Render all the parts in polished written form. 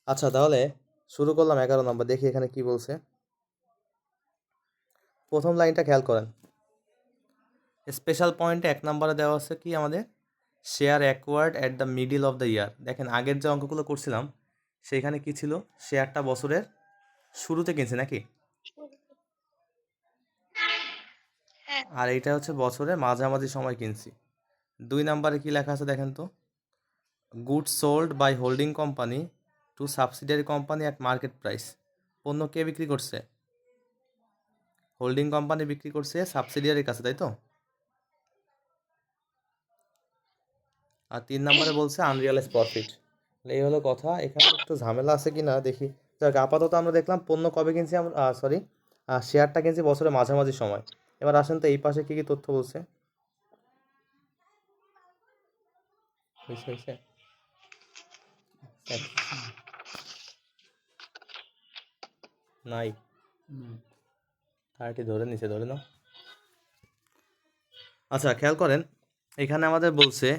আচ্ছা, তাহলে শুরু করলাম 11 নম্বর। দেখি এখানে কি বলছে। প্রথম লাইনটা খেয়াল করেন। স্পেশাল পয়েন্টে 1 নম্বরে দেওয়া আছে কি আমাদের, share acquired at the middle of the year. দেখেন আগের যে অঙ্কগুলো করছিলাম সেইখানে কি ছিল, শেয়ারটা বছরের শুরুতে কিনছে নাকি, আর এইটা হচ্ছে বছরের মাঝামাঝি সময় কিনছি। 2 নম্বরে কি লেখা আছে দেখেন তো, goods sold by holding company to subsidiary company at market price. পণ্য কে বিক্রি করছে, হোল্ডিং কোম্পানি বিক্রি করছে সাবসিডিয়ারির কাছে, তাই তো। আর 3 নম্বরে বলছে আনরিয়ালাইজ প্রফিট। এই হলো কথা। এখানে একটু ঝামেলা আছে কি না দেখি। যাক, আপাতত আমরা দেখলাম পণ্য কবে কিনছি, সরি শেয়ারটা কিনছি বছরের মাঝামাঝি সময়। এবার আসেন তো এই পাশে কি কি তথ্য বলছে। হয়েছে হয়েছে নাই, 30 ধরে নিচে ধরে নাও। আচ্ছা খেয়াল করেন, এখানে আমাদের বলছে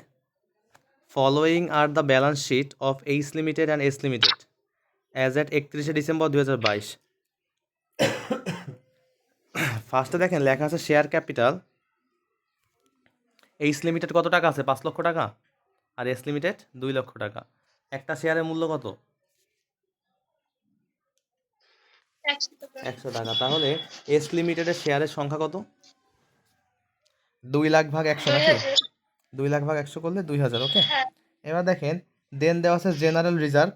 following are the balance sheet of H limited and S limited as at 31শে ডিসেম্বর 2022। ফার্স্টে দেখেন লেখা আছে শেয়ার ক্যাপিটাল। এইচ লিমিটেড কত টাকা আছে, 5 লক্ষ টাকা, আর এস লিমিটেড 2 লক্ষ টাকা। একটা শেয়ারের মূল্য কত, 100 টাকা। তাহলে এস লিমিটেডের শেয়ারের সংখ্যা কত, 2 লাখ ভাগ 100 নাকি, 2 লাখ ভাগ 100 করলে 2000। ওকে, এবার দেখেন দেন দেওয়া আছে জেনারেল রিজার্ভ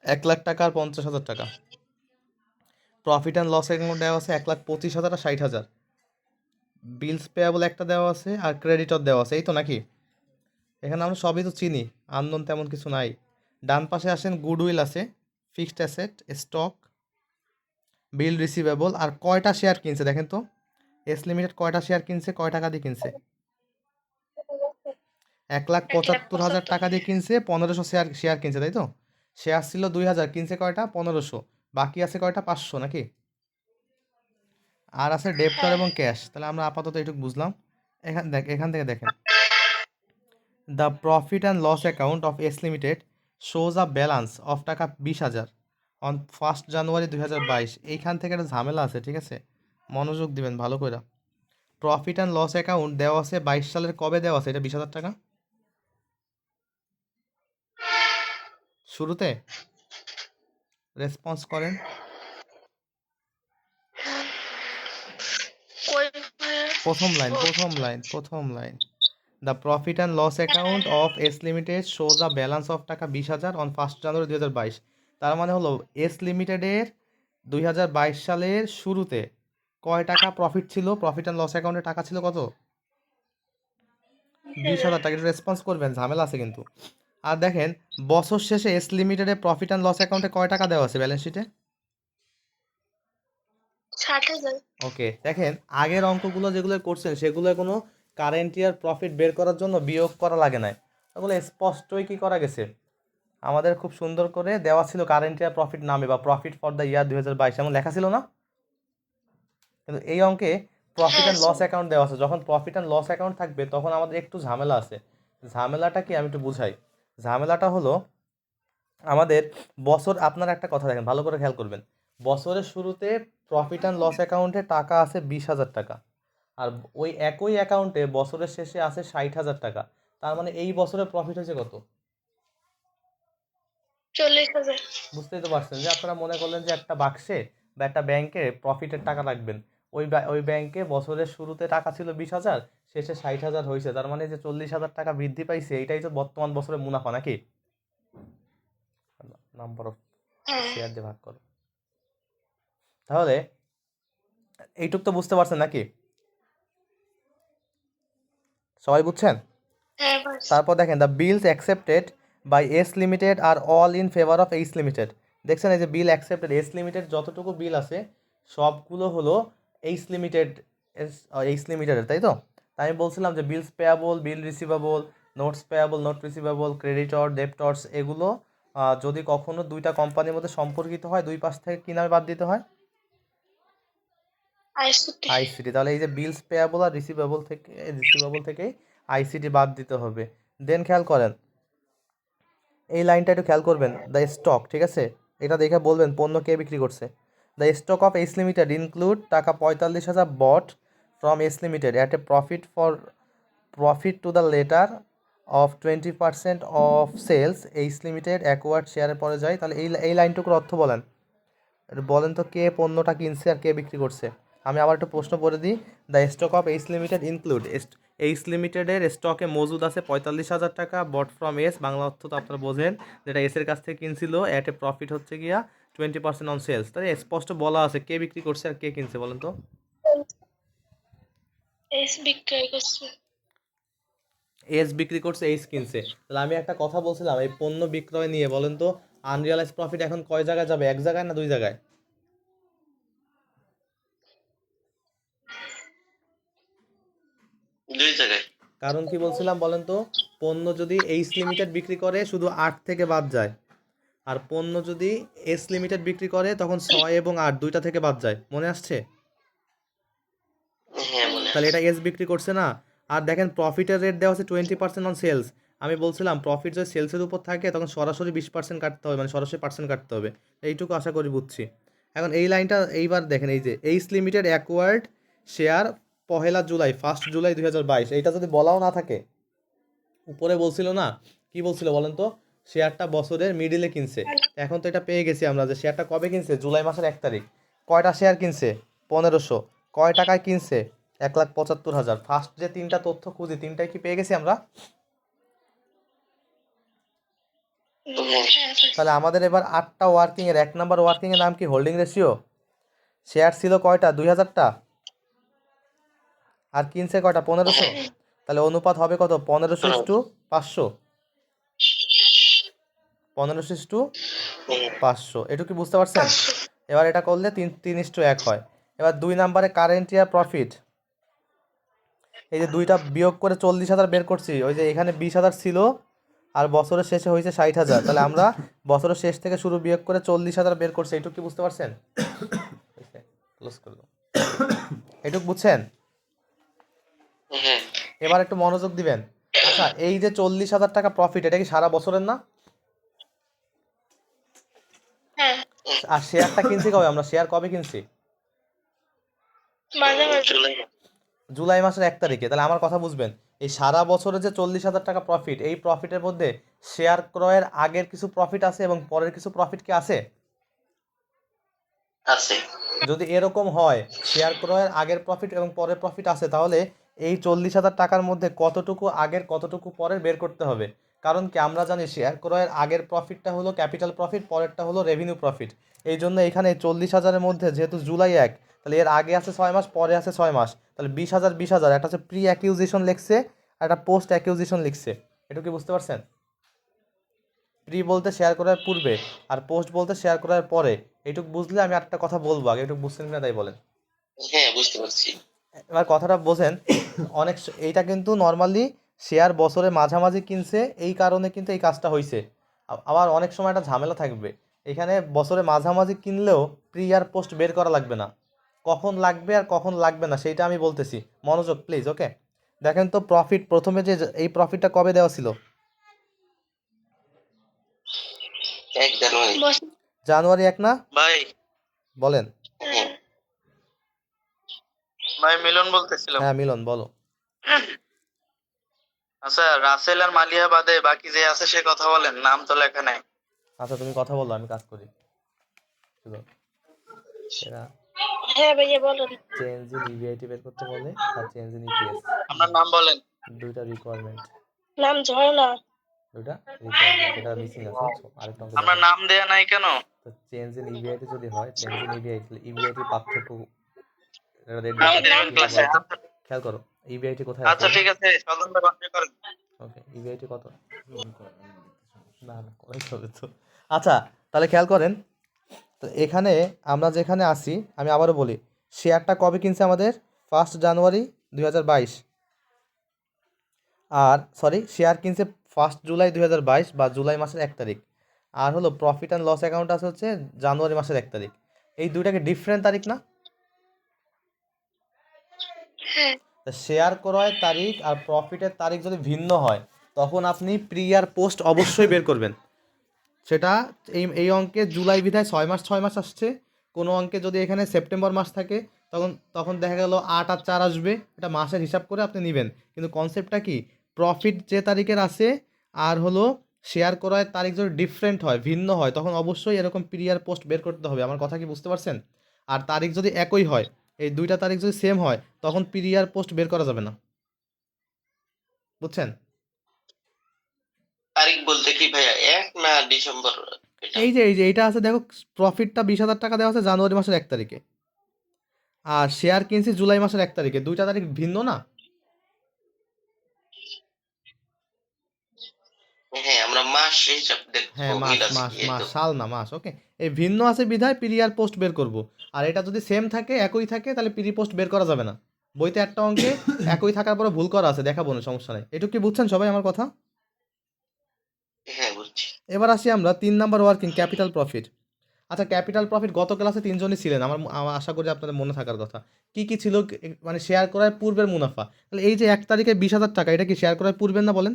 1 লাখ টাকা আর 50,000 টাকা। প্রফিট অ্যান্ড লস অ্যাকাউন্ট দেওয়া আছে 1,25,000 আর 60,000। বিলস পেয়াবল একটা দেওয়া আছে আর ক্রেডিটর দেওয়া আছে, এই তো নাকি। এখানে আমরা সবই তো চিনি, আননোন তেমন কিছু নাই। ডান পাশে আসেন, গুডউইল আছে, ফিক্সড অ্যাসেট, স্টক, বিল রিসিভেবল, আর কয়টা শেয়ার কিনছে দেখেন তো। এস লিমিটেড কয়টা শেয়ার কিনছে, কয় টাকা দিয়ে কিনছে, 1,75,000 টাকা দিয়ে কিনছে। 1500 শেয়ার শেয়ার কিনছে, তাই তো। শেয়ার ছিল 2000, কিনছে কয়টা, 1500। বাকি আছে কয়টা, 500 নাকি। আর আছে ডেপ্টর এবং ক্যাশ। তাহলে আমরা আপাতত এইটুকু বুঝলাম। এখান থেকে দেখেন, the profit and loss account of S limited shows a balance of taka 20,000 on 1 জানুয়ারি 2022। এইখান থেকে একটা ঝামেলা আছে, ঠিক আছে, মনোযোগ দিবেন ভালো করে। প্রফিট অ্যান্ড লস অ্যাকাউন্ট দেওয়া আছে 22 সালের কবে দেওয়া আছে, এটা 20,000 টাকা শুরুতে। রেসপন্স করেন। প্রথম line. The profit and loss account of S limited shows a balance of taka 20,000 on 1 জানুয়ারি 2022। তার মানে হলো এস লিমিটেডের 2022 সালের শুরুতে কয় টাকা প্রফিট ছিল, প্রফিট অ্যান্ড লস অ্যাকাউন্টে টাকা ছিল কত, 20,000 টাকা। একটু রেসপন্স করবেন, ঝামেলা আছে কিন্তু। আর দেখেন বছর শেষে এস লিমিটেডের প্রফিট অ্যান্ড লস অ্যাকাউন্টে কয় টাকা দেওয়া আছে ব্যালেন্স শিটে, 60,000। ওকে, দেখেন আগের অঙ্কগুলো যেগুলো করছেন সেগুলো কোনো কারেন্ট ইয়ার প্রফিট বের করার জন্য বিয়োগ করা লাগে না, ওগুলো স্পষ্টই কি করা গেছে, আমাদের খুব সুন্দর করে দেওয়া ছিল কারেন্ট ইয়ার প্রফিট নামে, বা প্রফিট ফর দ্য ইয়ার 2022 এমন লেখা ছিল না। কিন্তু এই অঙ্কে প্রফিট অ্যান্ড লস অ্যাকাউন্ট দেওয়া আছে। যখন প্রফিট অ্যান্ড লস অ্যাকাউন্ট থাকবে তখন আমাদের একটু ঝামেলা আছে। ঝামেলাটা কি আমি একটু বুঝাই। ঝামেলাটা হলো আমাদের বছর, আপনারা একটা কথা দেখেন ভালো করে খেয়াল করবেন, বছরের শুরুতে প্রফিট অ্যান্ড লস অ্যাকাউন্টে টাকা আছে 20,000 টাকা, আর ওই একই অ্যাকাউন্টে বছরের শেষে আছে 60,000 টাকা। তার মানে এই বছরের প্রফিট হয়েছে কত, 40,000। বুঝতেই তো পারছেন যে আপনারা মনে করলেন যে একটা বাক্সে বা একটা ব্যাংকে প্রফিটের টাকা রাখবেন, ওই ব্যাংকে বছরের শুরুতে টাকা ছিল 20,000, শেষে 60,000 হয়েছে। তার মানে যে 40,000 টাকা বৃদ্ধি পাইছে, এইটাই তো বর্তমান বছরের মুনাফা নাকি, নাম্বার অফ শেয়ার দিয়ে ভাগ করো। তাহলে এইটুক তো বুঝতে পারছেন নাকি, সবাই বুঝছেন। তারপর দেখেন, the bills accepted by S limited are all in favour of H limited. দেখছেন এই যে বিল অ্যাকসেপ্টেড, এস লিমিটেড যতটুকু বিল আছে সবগুলো হলো এইচ লিমিটেডের, তাই তো। তাই আমি বলছিলাম যে bills payable, bill receivable, notes payable, note receivable, creditor, debtors, এগুলো যদি কখনো দুইটা কোম্পানির মধ্যে সম্পর্কিত হয়, দুই পাশ থেকে কী নামে বাদ দিতে হয়, আইসিটি। তাহলে এই যে বিলস পেয়াবল আর রিসিভেবল থেকে আইসিটি বাদ দিতে হবে। দেন খেয়াল করেন এই লাইনটা একটু খেয়াল করবেন, দ্য স্টক, ঠিক আছে, এটা দেখে বলবেন পণ্য কে বিক্রি করছে। The stock of S limited include টাকা 45,000 bought from S limited at a profit to the latter of 20% of sales H limited acquired শেয়ারের পরে যায়। তাহলে এই লাইনটুকুর অর্থ বলেন, একটু বলেন তো কে পণ্যটা কিনছে আর কে বিক্রি করছে। আমি আবার একটু প্রশ্ন করে দিই, the stock of H limited include, H লিমিটেডের স্টকে মজুদ আছে 45,000 টাকা বট ফ্রম এস, বাংলা অর্থ তো আপনারা বোঝেন, যেটা এসের কাছ থেকে কিনছিল, অ্যাট এ প্রফিট হচ্ছে গিয়া 20% অন সেলস। তাহলে স্পষ্ট বলা আছে কে বিক্রি করছে আর কে কিনছে, বলেন তো। এস বিক্রি করছে, এইচ কিনছে। তাহলে আমি একটা কথা বলছিলাম এই পণ্য বিক্রয় নিয়ে, বলেন তো আনরিয়ালাইজ প্রফিট এখন কয় জায়গায় যাবে, এক জায়গায় না দুই জায়গায়? দুই জায়গায়। কারণ কি বলছিলাম বলেন তো, পণ্য যদি এইচ লিমিটেড বিক্রি করে শুধু 8 থেকে বাদ যায়, আর পণ্য যদি এস লিমিটেড বিক্রি করে তখন 6 এবং 8 দুইটা থেকে বাদ যায়, মনে আসছে? হ্যাঁ মনে তাহলে এটা আছে। এস বিক্রি করছে না। আর দেখেন প্রফিটের রেট দেওয়া আছে 20% অন সেলস। আমি বলছিলাম প্রফিট যদি সেলসের উপর থাকে তখন সরাসরি 20% কাটতে হবে, মানে সরাসরি পার্সেন্ট কাটতে হবে। এইটুকু আশা করি বুঝছি। এখন এই লাইনটা এইবার দেখেন, এই যে H limited acquired share 1 July, 1 July 2022, এইটা যদি বলাও না থাকে, উপরে বলছিল না, কি বলছিল বলেন তো, শেয়ারটা বছরের মিডিলে কিনছে। এখন তো এটা পেয়ে গেছি আমরা যে শেয়ারটা কবে কিনছে, জুলাই মাসের 1 তারিখ। কয়টা শেয়ার কিনছে? 1500। কয় টাকায় কিনছে? 1,75,000। ফার্স্ট যে তিনটা তথ্য খুঁজি, তিনটাই কি পেয়ে গেছি আমরা? তাহলে আমাদের এবার 8টা ওয়ার্কিংয়ের 1 নম্বর ওয়ার্কিংয়ের নাম কি? Holding ratio. শেয়ার ছিল কয়টা? 2,000টা। আর কিনছে কয়টা? 1500। তাহলে অনুপাত হবে কত? 1500:500। 1500:500, এটুকু কি বুঝতে পারছেন? এবার এটা করলে 3:1 হয়। এবার 2 নম্বরে কারেন্ট ইয়ার প্রফিট, এই যে দুইটা বিয়োগ করে 40,000 বের করছি, ওই যে এখানে 20,000 ছিল আর বছরের শেষে হয়েছে 60,000, তাহলে আমরা বছরের শেষ থেকে শুরু বিয়োগ করে 40,000 বের করছি। এইটুকু কি বুঝতে পারছেন? ক্লোজ করে দাও। এইটুকু বুঝছেন? হ্যাঁ এবার একটু মনোযোগ দিবেন। আচ্ছা, এই যে 40,000 টাকা প্রফিট, এটা কি সারা বছরের না? আর শেয়ারটা কিনছি কবে আমরা? শেয়ার কবে কিনছি? জুলাই। জুলাই মাসের 1 তারিখে। তাহলে আমার কথা বুঝবেন, এই সারা বছরে যে 40,000 টাকা প্রফিট, এই প্রফিটের মধ্যে শেয়ার ক্রয়ের আগের কিছু প্রফিট আছে এবং পরের কিছু প্রফিট কি আছে? আছে। যদি এরকম হয়, শেয়ার ক্রয়ের আগের প্রফিট এবং পরের প্রফিট আছে, তাহলে এই 40,000 টাকার মধ্যে কতটুকু আগের কতটুকু পরের বের করতে হবে। কারণ কি আমরা জানি শেয়ার ক্রয়ের আগের প্রফিটটা হলো ক্যাপিটাল প্রফিট, পরেরটা হলো রেভিনিউ প্রফিট। এই জন্য এখানে 40,000-এর মধ্যে যেহেতু জুলাই 1, তাহলে এর আগে আছে 6 মাস, পরে আছে 6 মাস, তাহলে 20,000 20,000, একটা হচ্ছে প্রি অ্যাকিউজিশন লিখছে আর একটা পোস্ট অ্যাকিউজিশন লিখছে। এটা কি বুঝতে পারছেন? প্রি বলতে শেয়ার করার পূর্বে, আর পোস্ট বলতে শেয়ার করার পরে। এইটুকু বুঝলে আমি একটা কথা বলবো, আগে এটুকু বুঝছেন কিনা তাই বলেন। হ্যাঁ বুঝতে পারছি। এবার কথাটা বোঝেন, এইটা কিন্তু নর্মালি শেয়ার বছরে মাঝামাঝি কিনছে, এই কারণে কিন্তু এই কাজটা হয়েছে। আবার অনেক সময় একটা ঝামেলা থাকবে, এখানে বছরে মাঝামাঝি কিনলেও প্রি আর পোস্ট বের করা লাগবে না। কখন লাগবে আর কখন লাগবে না সেইটা আমি বলতেছি, মনোযোগ প্লিজ। ওকে, দেখেন তো প্রফিট প্রথমে যে এই প্রফিটটা কবে দেওয়া ছিল? 1 জানুয়ারি। জানুয়ারি 1 না? ভাই। বলেন। হ্যাঁ ভাই মিলন বলতেছিলাম। হ্যাঁ মিলন, বলো। আচ্ছা রাসেল আর মালিয়া বাদে বাকি যে আছে সে কথা বলেন, নাম তো লেখা নাই। আচ্ছা তুমি কথা বলো, আমি কাজ করি। শুধু এরা হ্যাঁ ভাইয়া বলুন। চেঞ্জ ইন ইভিআইটি বের করতে বলে আর চেঞ্জ ইন ইপিএস, আপনার নাম বলেন। দুইটা রিকোয়ারমেন্ট, নাম ঝর্ণা। দুইটা রিকোয়ারমেন্ট, এটা মিসিং আছে, আরেকটা অঙ্ক আপনার দেখো। নাম দেয়া নাই কেন? তো চেঞ্জ ইন ইভিআইটি যদি হয়, চেঞ্জ ইন ইভিআইটি, ইভিআইটি পার্থক্য, এটা রেড নাম দেখো, দেবেন এটা ক্লাসে। বলো তো, খেয়াল করো ইভিআইটি কোথায় আছে। আচ্ছা ঠিক আছে, সদনটা কন্টিনিউ করেন। ওকে, ইভিআইটি কত? না না করাই হবে তো। আচ্ছা, তাহলে খেয়াল করেন, তো এখানে আমরা যেখানে আসি, আমি আবারও বলি, শেয়ারটা কবে কিনছে আমাদের? 1 জানুয়ারি 2022। আর সরি, শেয়ার কিনছে 1 জুলাই 2022 বা জুলাই মাসের 1 তারিখ। আর হলো প্রফিট অ্যান্ড লস অ্যাকাউন্ট আছে হচ্ছে জানুয়ারি মাসের 1 তারিখ। এই দুইটাকে ডিফারেন্ট তারিখ না? তা শেয়ার ক্রয়ের তারিখ আর প্রফিটের তারিখ যদি ভিন্ন হয়, তখন আপনি প্রি আর পোস্ট অবশ্যই বের করবেন। সেটা এই অঙ্কে জুলাই বিধায় 6 মাস আসছে। কোনো অঙ্কে যদি এখানে সেপ্টেম্বর মাস থাকে তখন দেখা গেল 8 আর 4 আসবে, এটা মাসের হিসাব করে আপনি নেবেন। কিন্তু কনসেপ্টটা কি, প্রফিট যে তারিখের আছে আর হলো শেয়ার করার তারিখ যদি ডিফারেন্ট হয়, ভিন্ন হয়, তখন অবশ্যই এরকম পিরিয়ার পোস্ট বের করতে হবে। আমার কথা কি বুঝতে পারছেন? আর তারিখ যদি একই হয়, এই দুইটা তারিখ যদি সেম হয়, তখন পিরিয়ার পোস্ট বের করা যাবে না। বুঝছেন? তারিখ বলতে কি ভাইয়া, 1 না ডিসেম্বর? এটা এই যে এইটা আছে দেখো, প্রফিটটা 20,000 টাকা দেওয়া আছে জানুয়ারি মাসের 1 তারিখে, আর শেয়ার কিনছি জুলাই মাসের 1 তারিখে, দুইটা তারিখ ভিন্ন না? হ্যাঁ, আমরা মাস হিসাব দেখবো, হ্যাঁ, মাস মিল আছে মাস কি, এই মাস তো। সাল না মাস। ওকে, এই ভিন্ন আছে বিধায় পিরিয়ার পোস্ট বের করব। আর এটা যদি সেম থাকে, একই থাকে, তাহলে পিরি পোস্ট বের করা যাবে না। বইতে একটা অঙ্কে একই থাকার পরে ভুল করা আছে, দেখাবো না, সমস্যা নেই। এটুকু কি বুঝছেন সবাই আমার কথা? হ্যাঁ, বুঝছি। এবার আসি আমরা 3 নাম্বার ওয়ার্কিং ক্যাপিটাল প্রফিট। আচ্ছা, ক্যাপিটাল প্রফিট গত ক্লাসে 3জনই ছিলেন, আমার আশা করি আপনাদের মনে থাকার কথা। কি কি ছিল, মানে শেয়ার করার পূর্বের মুনাফা। তাহলে এই যে 1 তারিখে 20,000 টাকা, এটা কি শেয়ার করার পূর্বের না বলেন?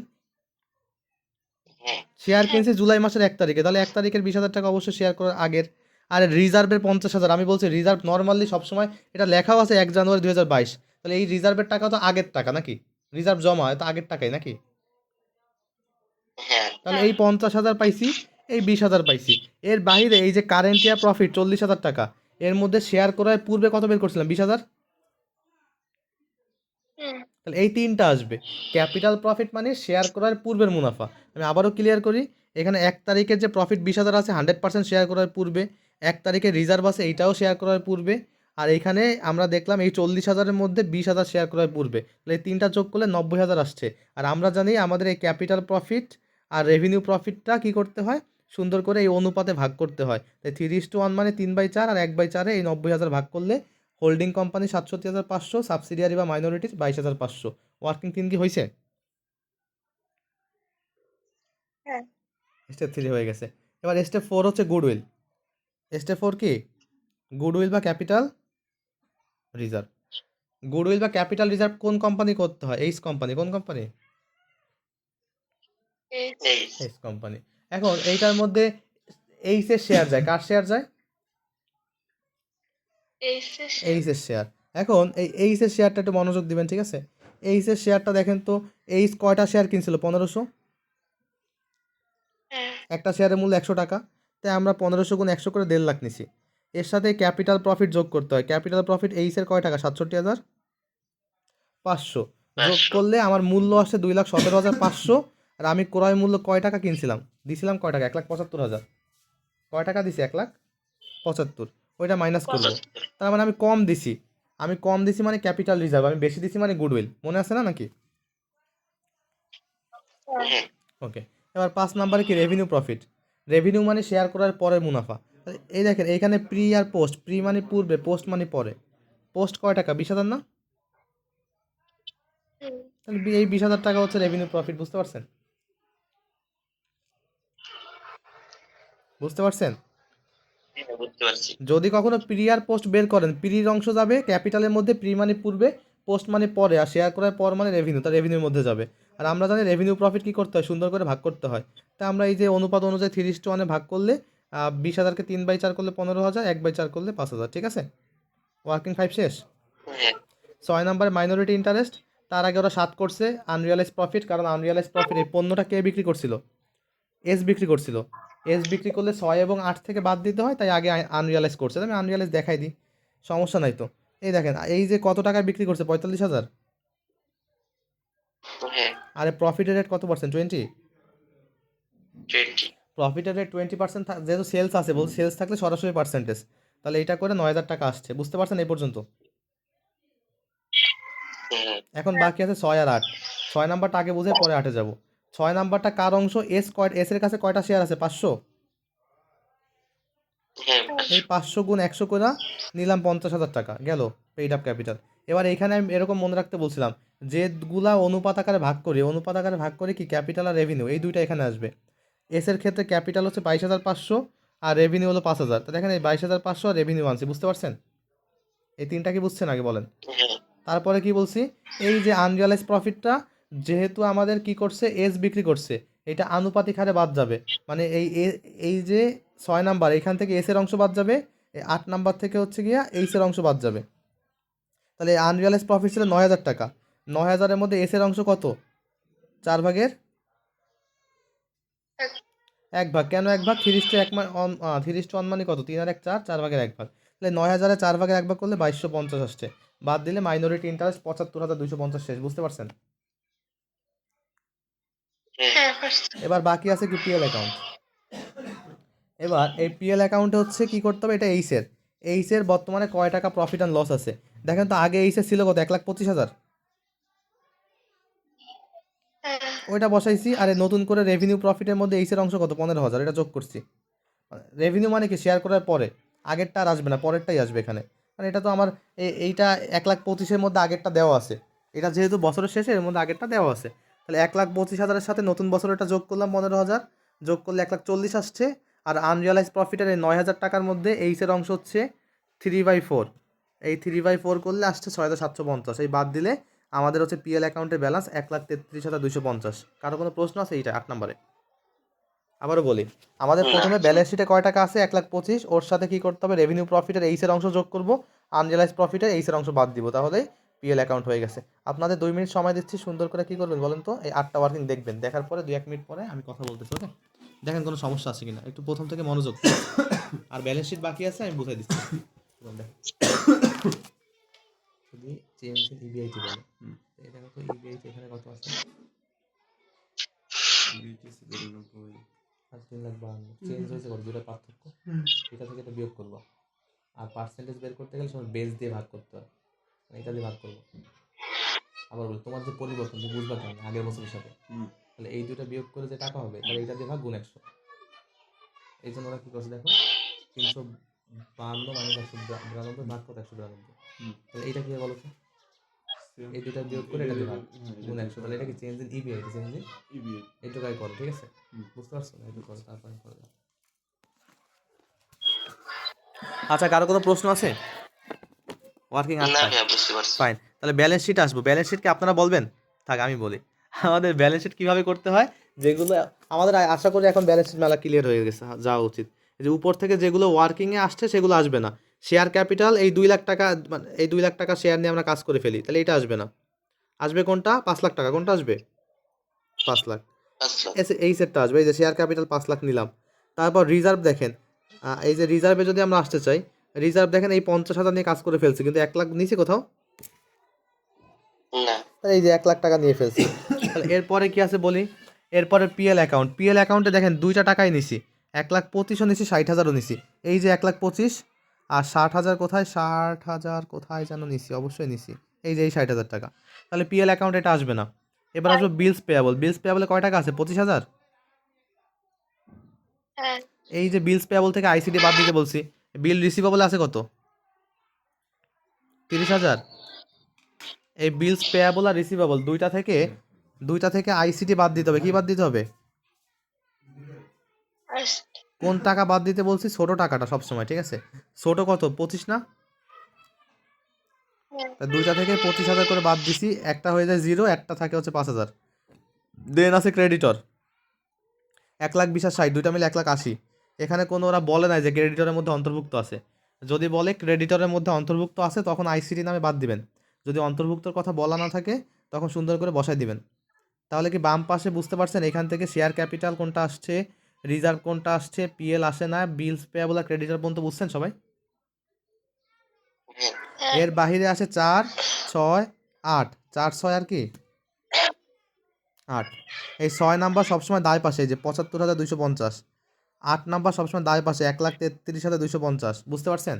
হ্যাঁ, শেয়ার হ্যাঁ। কিনছে জুলাই মাসের 1 তারিখে, তাহলে 1 তারিখের 20,000 টাকা অবশ্যই শেয়ার করার আগের। আর রিজার্ভের 50,000, আমি বলছি রিজার্ভ নর্মালি সবসময় এটা লেখাও আছে 1 জানুয়ারি 2022। তাহলে এই রিজার্ভের টাকা তো আগের টাকা নাকি? রিজার্ভ জমা হয় তো আগের টাকাই নাকি? হ্যাঁ, তাহলে এই 50,000 পাইছি, এই 20,000 পাইছি। এর বাইরে এই যে কারেন্ট ইয়ার প্রফিট 40,000 টাকা, এর মধ্যে শেয়ার করার পূর্বে কত বের করছিলাম? 20,000। হুম। তাহলে এই তিনটা আসবে। ক্যাপিটাল প্রফিট মানে শেয়ার করার পূর্বের মুনাফা। আমি আবারও ক্লিয়ার করি, এখানে 1 তারিখের যে প্রফিট 20,000 আছে 100% শেয়ার করার পূর্বে, 1 তারিখে রিজার্ভ আছে এইটাও শেয়ার করার পূর্বে, আর এইখানে আমরা দেখলাম এই 40,000-এর মধ্যে 20,000 শেয়ার করার পূর্বে। তাহলে এই তিনটা যোগ করলে 90,000 আসছে। আর আমরা জানি আমাদের এই ক্যাপিটাল প্রফিট আর রেভিনিউ প্রফিটটা কী করতে হয়, সুন্দর করে এই অনুপাতে ভাগ করতে হয়। তাই 3:1 মানে 3/4, আর 1/4 এই 90,000 ভাগ করলে হোল্ডিং কোম্পানি 67,500, সাবসিডিয়ারি বা মাইনরিটিস 22,500। ওয়ার্কিং 3 কি হয়েছে? হ্যাঁ। স্টেপ 3 হয়ে গেছে। এবার স্টেপ 4 হচ্ছে গুডউইল। স্টেপ 4 কি? গুডউইল বা ক্যাপিটাল রিজার্ভ। গুডউইল বা ক্যাপিটাল রিজার্ভ কোন কোম্পানি করতে হয়? H company. কোন কোম্পানি? এই এই এইচ কোম্পানি। এখন এইটার মধ্যে এইচের শেয়ার যায়, কার শেয়ার যায়? এই শেষে। এইচের শেয়ার। এখন এই এইচের শেয়ারটা একটু মনোযোগ দিবেন, ঠিক আছে? এইচের শেয়ারটা দেখেন তো, এইচ কয়টা শেয়ার কিনছিল? 1500। হ্যাঁ। একটা শেয়ারের মূল্য 100 টাকা। তাই আমরা 1500 গুণ 100 করে 1.5 লাখ নিছি। এর সাথে ক্যাপিটাল প্রফিট যোগ করতে হয়। ক্যাপিটাল প্রফিট এইচের কয় টাকা? 67,500। যোগ 500। করলে আমার মূল্য আসছে 2,17,500। আর আমি ক্রয় মূল্য কয় টাকা কিনছিলাম? দিছিলাম কয় টাকা? 1,75,000। কয় টাকা দিছি? 1,75,000। ওইটা মাইনাস করবো। 75। তার মানে আমি কম দিছি মানে ক্যাপিটাল রিজার্ভ, আমি বেশি দিছি মানে গুডউইল। মনে আছে না নাকি? হ্যাঁ। হ্যাঁ, ওকে। এবার 5 নাম্বারে কি? Revenue profit. রেভিনিউ মানে শেয়ার করার পরের মুনাফা। তাহলে এই দেখেন এইখানে প্রি আর পোস্ট। প্রি মানে পূর্বে, পোস্ট মানে পরে। পোস্ট কয় টাকা? 20,000 না? হুম। তাহলে এই 20,000 টাকা হচ্ছে রেভিনিউ প্রফিট। বুঝতে পারছেন? বুঝতে পারছেন? হ্যাঁ, বুঝতে পারছি। যদি কখনো প্রি আর পোস্ট বের করেন, প্রির অংশ যাবে ক্যাপিটালের মধ্যে, প্রি মানে পূর্বে, পোস্ট মানে পরে, আর শেয়ার করার পর মানে রেভিনিউ, তার রেভিনিউর মধ্যে যাবে। আর আমরা জানি রেভিনিউ প্রফিট কী করতে হয়? সুন্দর করে ভাগ করতে হয়। তা আমরা এই যে অনুপাত অনুযায়ী 3:1 ভাগ করলে 20,000-কে 3/4 করলে 15,000, 1/4 করলে 5,000। ঠিক আছে? ওয়ার্কিং 5 শেষ। হ্যাঁ, 6 নাম্বারে মাইনরিটি ইন্টারেস্ট। তার আগে ওরা 7 করছে আনরিয়ালাইজ প্রফিট, কারণ আনরিয়ালাইজ প্রফিট এই পণ্যটা কে বিক্রি করছিল? এস বিক্রি করছিল। এস বিক্রি করলে 6 এবং 8 থেকে বাদ দিতে হয়, তাই আগে আনরিয়ালাইজ করছে। আমি আনরিয়ালাইজ দেখাই দিই, সমস্যা নাই তো। এই দেখেন এই যে কত টাকায় বিক্রি করছে? 45,000। হ্যাঁ, আর প্রফিটের রেট কত পার্সেন্ট? 20। 20। প্রফিটের রেট 20%, যেহেতু সেলস আছে, বলছে সেলস থাকলে সরাসরি পার্সেন্টেজ। তাহলে এটা করে 9,000 টাকা আসছে। বুঝতে পারছেন এই পর্যন্ত? হ্যাঁ, এখন বাকি আছে 6 আর 8। 6 নাম্বারটা আগে বুঝে পরে 8-এ যাব। 6 নাম্বারটা কার অংশ? এস এর কাছে কয়টা শেয়ার আছে? 500। হ্যাঁ, এই 500 গুণ 100 করে নিলাম 50,000 টাকা, গেল পেইড আপ ক্যাপিটাল। এবার এখানে আমি এরকম মনে রাখতে বলছিলাম, যেগুলা অনুপাত আকারে ভাগ করি, অনুপাত আকারে ভাগ করি কি? ক্যাপিটাল আর রেভিনিউ, এই দুইটা এখানে আসবে। এসের ক্ষেত্রে ক্যাপিটাল হচ্ছে 22,500 আর রেভিনিউ হলো 5,000। তো দেখেন এই 22,500 আর রেভিনিউ আনছি। বুঝতে পারছেন? এই তিনটা কি বুঝছেন আগে বলেন? হ্যাঁ, তারপরে কি বলছি? এই যে আনরিয়ালাইজ প্রফিটটা, যেহেতু আমাদের কি করছে? এস বিক্রি করছে, এটা আনুপাতিক হারে বাদ যাবে, মানে এই যে 6 নাম্বার এখান থেকে এস এর অংশ বাদ যাবে, এই 8 নাম্বার থেকে হচ্ছে গিয়া এইচ এর অংশ বাদ যাবে। তাহলে আনরিয়ালাইজ প্রফিট ছিল 9,000 টাকা, 9,000-এর মধ্যে এস এর অংশ কত? 4 ভাগের এক। 1 ভাগ। কেন 1 ভাগ? 3:1 3:1 মানে কত? 3 আর 1 4, 4 ভাগের 1 ভাগ। তাহলে 9,000-এ 4 ভাগের 1 ভাগ করলে 2250 আসছে, বাদ দিলে মাইনরিটি ইন্টারেস্ট 75,250 শেষ। বুঝতে পারছেন? হ্যাঁ হ্যাঁ পারছি। এবার বাকি আছে কি পিএল অ্যাকাউন্ট। এবার এই পিএল অ্যাকাউন্টে হচ্ছে কি করতে হবে, এটা এইচের বর্তমানে কয় টাকা প্রফিট অ্যান্ড লস আছে দেখেন তো। আগে এইচের ছিল কত? 1,25,000, হ্যাঁ ওইটা বসাইছি। আর এই নতুন করে রেভিনিউ প্রফিটের মধ্যে এইচের অংশ কত? 15,000, এটা যোগ করছি। রেভিনিউ মানে কি? শেয়ার করার পরে আগেরটা আর আসবে না, পরেরটাই আসবে এখানে। মানে এটা তো আমার এইটা 1,25,000-এর মধ্যে আগেরটা দেওয়া আছে, এটা যেহেতু বছরের শেষে এর মধ্যে আগেরটা দেওয়া আছে। তাহলে 1,25,000-এর সাথে নতুন বছরেরটা যোগ করলাম 15,000, যোগ করলে 1,40,000 আসছে। আর আনরিয়ালাইজ প্রফিটের এই 9,000 টাকার মধ্যে এইচের অংশ হচ্ছে 3/4, এই 3/4 করলে আসছে 6,750। এই বাদ দিলে আমাদের হচ্ছে পিএল অ্যাকাউন্টের ব্যালেন্স 1,33,250। কারো কোনো প্রশ্ন আছে? এইটা 8 নম্বরে। আবারও বলি, আমাদের না প্রথমে ব্যালেন্স শিটে কয় টাকা আছে? 1,25,000, ওর সাথে কি করতে হবে? রেভিনিউ প্রফিটের এইচের অংশ যোগ করব, আনরিয়ালাইজ প্রফিটের এইচের অংশ বাদ দিব, তাহলেই পিএল অ্যাকাউন্ট হয়ে গেছে। আপনাদের 2 মিনিট সময় দিচ্ছি, সুন্দর করে কি করবেন বলেন তো? এই 8টা ওয়ার্কিং দেখবেন, দেখার পরে 2-1 মিনিট পরে আমি কথা বলতেছি, ওকে? দেখেন কোনো সমস্যা আছে কিনা, একটু প্রথম থেকে মনোযোগ। আর ব্যালেন্স শিট বাকি আছে, আমি বুঝাই দিচ্ছি। যদি চেঞ্জ ইন ইবিআইটি বলে, এই দেখো তো ইবিআইটি এখানে কত আছে? 3,52,000 চেঞ্জ হয়েছে কত? দুটো পার্থক্য, এটা থেকে এটা বিয়োগ করবো। আর পার্সেন্টেজ বের করতে গেলে সময় বেস দিয়ে ভাগ করতে হয়, এটা দিয়ে ভাগ করবো। আবার বলি, তোমার যে পরিবর্তন যে বুঝবা কেন আগের বছরের সাথে, তাহলে এই দুটো বিয়োগ করে যে টাকা হবে, তাহলে এটা দিয়ে ভাগ গুণ 100। এই জন্য ওরা কি করছে দেখো, 352 মাইনাস 192 ভাগ কত? 192। তাহলে এইটা কি বলো তো? এই দুটা বিয়োগ করে এটা দিয়ে ভাগ গুণ 100। তাহলে এটা কি change in EBI? Change in EBI এইটুকাই করো, ঠিক আছে? বুঝতে পারছো? এইটুকু করো, তারপরে করে দাও। আচ্ছা, কারো কোনো প্রশ্ন আছে? ওয়ার্কিং না 8টায়, ভাইয়া বুঝতে পারছি। ফাইন। তাহলে ব্যালেন্স শিট আসবো, ব্যালেন্স শিট কি আপনারা বলবেন? থাক আমি বলি। আমাদের ব্যালেন্স শিট কীভাবে করতে হয়, যেগুলো আমাদের আশা করি এখন ব্যালেন্স শিট মেলা ক্লিয়ার হয়ে গেছে, যাওয়া উচিত। যে উপর থেকে যেগুলো ওয়ার্কিংয়ে আসছে সেগুলো আসবে না। শেয়ার ক্যাপিটাল এই 2 লাখ টাকা, মানে এই 2 লাখ টাকা শেয়ার নিয়ে আমরা কাজ করে ফেলি, তাহলে এটা আসবে না। আসবে কোনটা? 5 লাখ টাকা। কোনটা আসবে? 5 লাখ। আচ্ছা এই সেটটা আসবে, এই যে শেয়ার ক্যাপিটাল 5 লাখ নিলাম। তারপর রিজার্ভ দেখেন, এই যে রিজার্ভে যদি আমরা আসতে চাই, রিজার্ভ দেখেন এই 50,000 নিয়ে কাজ করে ফেলছি, কিন্তু 1 লাখ নিচে কোথাও, না তাহলে এই যে 1 লাখ টাকা নিয়ে ফেলছি। তাহলে এরপরে কি আছে বলি, এরপরে পিএল অ্যাকাউন্ট। পিএল অ্যাকাউন্টে দেখেন 2টা টাকাই নিছি, 1,25,000 নিছি, 60,000-ও নিছি। এই যে 1,25,000 আর 60,000 কোথায়? 60,000 কোথায় যেন নিছি, অবশ্যই নিছি, এই যে এই 60,000 টাকা। তাহলে পিএল অ্যাকাউন্ট এটা আসবে না। এবার আসবে বিলস পেয়াবল। বিলস পেয়াবলে কয় টাকা আছে? 25,000। হ্যাঁ এই যে বিলস পেয়াবল থেকে আইসিটি বাদ দিতে বলছি, বিল রিসিভেবল আছে কত? 30,000। এই বিলস পেয়াবল আর রিসিভেবল দুইটা থেকে আইসিটি বাদ দিতে হবে। কি বাদ দিতে হবে? পারছি। কোন টাকা বাদ দিতে বলছি? ছোট টাকাটা সবসময়, ঠিক আছে? ছোট কত? 25 না? হ্যাঁ তা দুইটা থেকে 25,000 করে বাদ দিছি, একটা হয়ে যায় 0, একটা থাকে হচ্ছে 5,000। দেন আছে ক্রেডিটর, 1,20,000 আর 60, দুইটা মিলে 1,80,000। এখানে কোনো ওরা বলে নাই যে ক্রেডিটরের মধ্যে অন্তর্ভুক্ত আছে। যদি বলে ক্রেডিটরের মধ্যে অন্তর্ভুক্ত আছে, তখন আইসিটি নামে বাদ দিবেন। যদি অন্তর্ভুক্তর কথা বলা না থাকে, তখন সুন্দর করে বসাই দিবেন। তাহলে কি বাম পাশে বুঝতে পারছেন এখান থেকে শেয়ার ক্যাপিটাল কোনটা আসছে, রিজার্ভ কোনটা আসছে, পিএল আসে না, বিলস পেয়াবল আর ক্রেডিটর পর্যন্ত বুঝছেন সবাই? হ্যাঁ হ্যাঁ এর বাহিরে আসে 4, 6, 8, 4, 6 আর কি 8। এই 6 নাম্বার সবসময় দায় পাশে, এই যে 75,250। 8 নাম্বার সবসময় দায় পাশে, 1,33,250। বুঝতে পারছেন?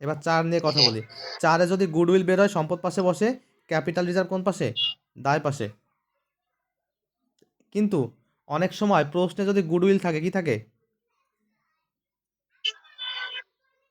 এবার 4 নিয়ে কথা বলি। 4-এ যদি গুডউইল বের হয়, সম্পদ পাশে বসে, ক্যাপিটাল রিজার্ভ কোন পাশে? দায় পাশে। কিন্তু অনেক সময় প্রশ্নে যদি গুডউইল থাকে, কি থাকে?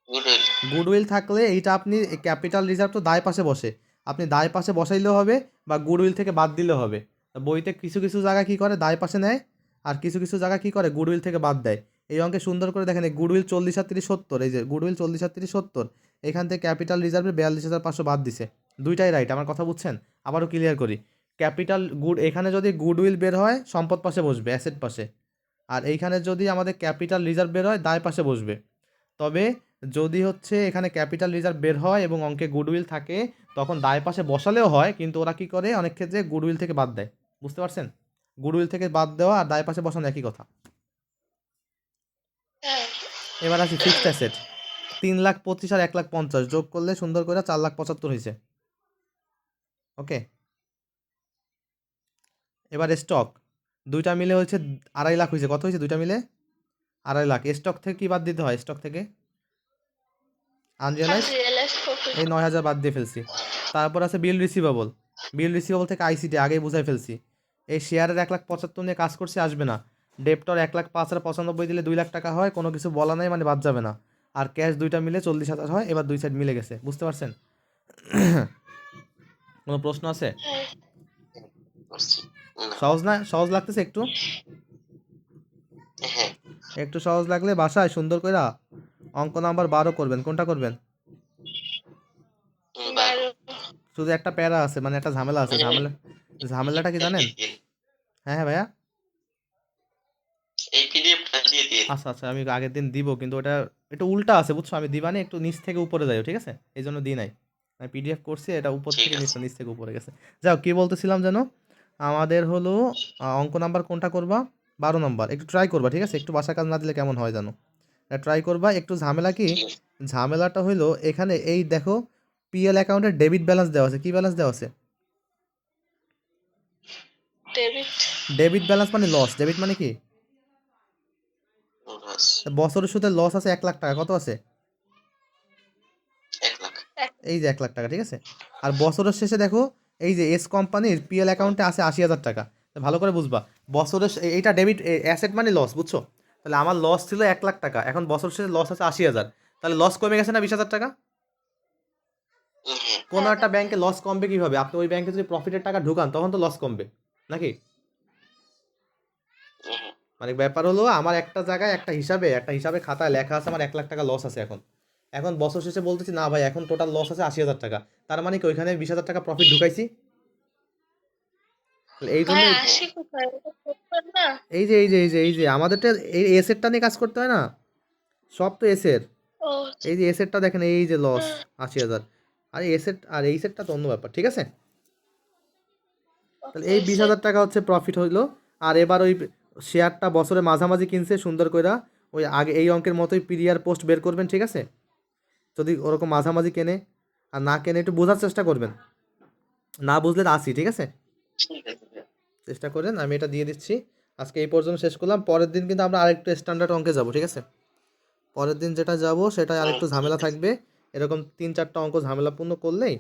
গুডউইল গুডউইল থাকলে এইটা আপনি ক্যাপিটাল রিজার্ভ তো দায় পাশে বসে, আপনি দায় পাশে বসাইলেও হবে বা গুডউইল থেকে বাদ দিলেও হবে। তা বইতে কিছু কিছু জায়গা কি করে? দায় পাশে নেয়, আর কিছু কিছু জায়গা কি করে? গুডউইল থেকে বাদ দেয়। এই অঙ্কে সুন্দর করে দেখেন, এই গুডউইল 40 আর 30 70, এই যে গুডউইল 40 আর 30 70, এখান থেকে ক্যাপিটাল রিজার্ভে 42,500 বাদ দিছে। দুইটাই রাইট, আমার কথা বুঝছেন? আবারও ক্লিয়ার করি, ক্যাপিটাল গুড, এখানে যদি গুডউইল বের হয় সম্পদ পাশে বসবে, অ্যাসেট পাশে। আর এইখানে যদি আমাদের ক্যাপিটাল রিজার্ভ বের হয় দায় পাশে বসবে। তবে যদি হচ্ছে এখানে ক্যাপিটাল রিজার্ভ বের হয় এবং অঙ্কে গুডউইল থাকে, তখন দায় পাশে বসালেও হয়, কিন্তু ওরা কী করে অনেক ক্ষেত্রে গুডউইল থেকে বাদ দেয়। বুঝতে পারছেন? গুডউইল থেকে বাদ দেওয়া আর দায় পাশে বসানো একই কথা। হ্যাঁ এবার আসি ফিক্সড অ্যাসেট। 3,25,000 আর 1,50,000 যোগ করলে সুন্দর করে 4,75,000 হয়েছে। ওকে, এবার স্টক দুইটা মিলে হচ্ছে 2.5 লাখ হয়েছে। কত হয়েছে দুইটা মিলে? 2.5 লাখ। স্টক থেকে কি বাদ দিতে হয়? স্টক থেকে আনরিয়ালাইজ আনরিয়েলাইজড প্রফিট। এই 9,000 বাদ দিয়ে ফেলছি। তারপর আছে বিল রিসিভেবল। বিল রিসিভেবল থেকে আইসিটি আগেই বুঝাই ফেলছি। এই শেয়ারের 1,75,000 নিয়ে কাজ করছে, আসবে না। ডেপ্টর 1,05,095 দিলে 2 লাখ টাকা হয়, কোনো কিছু বলা নাই মানে বাদ যাবে না। আর ক্যাশ দুইটা মিলে 40,000 হয়। এবার দুই সাইড মিলে গেছে। বুঝতে পারছেন? কোনো প্রশ্ন আছে? হ্যাঁ বুঝছি। না। সহজ না? সহজ লাগতেছে একটু? হ্যাঁ। একটু সহজ লাগলে বাসায় সুন্দর করে অঙ্ক নাম্বার 12 করবেন। কোনটা করবেন? 12। শুধু একটা প্যারা আছে, মানে একটা ঝামেলা আছে। ঝামেলাটা কি জানেন? হ্যাঁ হ্যাঁ ভাইয়া, এই পিডিএফটা দিয়ে দিয়ে। আচ্ছা আচ্ছা, আমি আগের দিন দিব, কিন্তু ওটা একটু উল্টা আছে বুঝছো। আমি দিবানি একটু নিচ থেকে উপরে যাই, ঠিক আছে? এই জন্য দিই নাই। আমি পিডিএফ করছি, এটা উপর ঠিক থেকে আছে। নিচ থেকে উপরে গেছে। যাও, কি বলতেছিলাম যেন? আমাদের হলো অঙ্ক নাম্বার কোনটা করবা? 12 নম্বর। একটু ট্রাই করবা, ঠিক আছে? একটু বাসা কাজ না দিলে কেমন হয় জানো? ট্রাই করবা। একটু ঝামেলা কি? ঠিক আছে। ঝামেলাটা হইলো এখানে এই দেখো, পিএল অ্যাকাউন্টে ডেবিট ব্যালেন্স দেওয়া আছে। কি ব্যালেন্স দেওয়া আছে? ডেবিট। ডেবিট ব্যালেন্স মানে লস। ডেবিট মানে কি? বাস। বছরের শুধু লস আছে 1 লাখ টাকা। কত আছে? 1 লাখ। এই যে 1 লাখ টাকা, ঠিক আছে? আর বছরের শেষে দেখো, এই যে এস কোম্পানির পিএল অ্যাকাউন্টে আছে 80,000 টাকা। তো ভালো করে বুঝবা, বছরের এইটা ডেবিট অ্যাসেট মানে লস, বুঝছো? তাহলে আমার লস ছিল 1 লাখ টাকা, এখন বছর শেষে লস আছে 80,000। তাহলে লস কমে গেছে না 20,000 টাকা? হ্যাঁ। কোনো একটা ব্যাংকে লস কমবে কিভাবে? আপনি ওই ব্যাংকে যদি প্রফিটের টাকা ঢুকান তখন তো লস কমবে নাকি? হ্যাঁ। মানে ব্যাপার হলো, আমার একটা জায়গায় একটা হিসাবে খাতায় লেখা আছে আমার 1 লাখ টাকা লস আছে। এখন বছর শেষে বলতেছি না ভাই এখন টোটাল লস আছে 80,000 টাকা। তার মানে কি ওইখানে 20,000 টাকা প্রফিট ঢুকাইছি? তাহলে এই জন্য ভাই আসি কোথায়? ওটা করবেন না? এই যে আমাদেরটা এই এসেটটা নিয়ে কাজ করতে হয় না? সব তো এসের। ও এই যে এসেটটা দেখেন, এই যে লস হুম, 80,000। আর এসেট আর এই সেটটা তো অন্য ব্যাপার, ঠিক আছে? তাহলে এই okay, 20,000 টাকা হচ্ছে প্রফিট হইলো। আর এবার ওই শেয়ারটা বছরে মাঝামাঝি কিনছে সুন্দর কইরা, ওই আগে এই অঙ্কের মতোই পিরিয়ার পোস্ট বের করবেন, ঠিক আছে? যদি ওরকম মাঝামাঝি কেনে আর না কেনে একটু বোঝার চেষ্টা করবেন। না বুঝলে আসি, ঠিক আছে? ঠিক আছে। চেষ্টা করেন। আমি এটা দিয়ে দিচ্ছি। আজকে এই পর্যন্ত শেষ করলাম। পরের দিন কিন্তু আমরা আরেকটু স্ট্যান্ডার্ড অঙ্কে যাব, ঠিক আছে? পরের দিন যেটা যাব সেটা আরেকটু ঝামেলা থাকবে। এরকম 3-4টা অঙ্ক ঝামেলাপূর্ণ করলেই